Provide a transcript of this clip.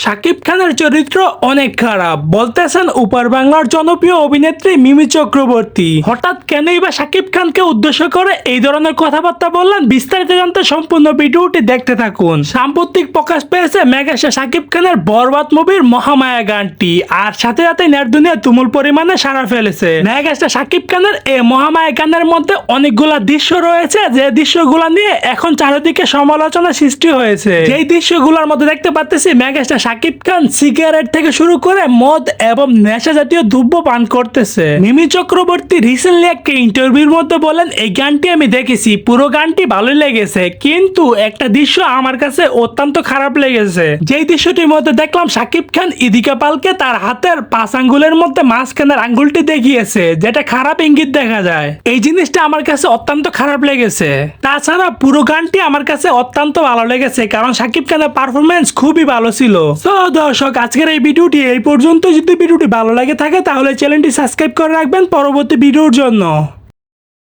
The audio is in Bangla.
শাকিব খানের চরিত্র অনেক খারাপ বলতেছেন উপর বাংলার জনপ্রিয় অভিনেত্রী মিমি চক্রবর্তী। হঠাৎ কেনই বা শাকিব খানকে উদ্দেশ্য করে এই ধরনের কথাবার্তা বললেন, বিস্তারিত জানতে সম্পূর্ণ ভিডিওটি দেখতে থাকুন। সাম্প্রতিক প্রকাশ পেয়েছে মেগাস্টার শাকিব খানের বরবাদ মুভির মহামায়া গানটি, আর সাথে সাথে নেট দুনিয়া তুমুল পরিমাণে সাড়া ফেলেছে। মেগাস্টার শাকিব খানের এই মহামায়া গানের মধ্যে অনেকগুলা দৃশ্য রয়েছে, যে দৃশ্যগুলা নিয়ে এখন চারিদিকে সমালোচনা সৃষ্টি হয়েছে। যেই দৃশ্যগুলোর মধ্যে দেখতে পাচ্তেছি মেগাস্টার শাকিব খান সিগারেট থেকে শুরু করে মদ এবং নেশা জাতীয় দ্রব্য পান করতেছে। মিমি চক্রবর্তী রিসেন্টলি একটা ইন্টারভিউর মধ্যে বলেন, এই গানটি আমি দেখেছি, পুরো গানটি ভালোই লেগেছে, কিন্তু একটা দৃশ্য আমার কাছে অত্যন্ত খারাপ লেগেছে। যেই দৃশ্যটির মধ্যে দেখলাম শাকিব খান ইদিকা পালকে তার হাতের 5 আঙ্গুলের মধ্যে মাঝখানের আঙ্গুলটি দেখিয়েছে, যেটা খারাপ ইঙ্গিত দেখা যায়। এই জিনিসটা আমার কাছে অত্যন্ত খারাপ লেগেছে। তাছাড়া পুরো গানটি আমার কাছে অত্যন্ত ভালো লেগেছে, কারণ শাকিব খানের পারফরমেন্স খুবই ভালো ছিল। তো দর্শক, আজকের এই ভিডিওটি এই পর্যন্ত। যদি ভিডিওটি ভালো লাগে থাকে তাহলে চ্যানেলটি সাবস্ক্রাইব করে রাখবেন পরবর্তী ভিডিওর জন্য।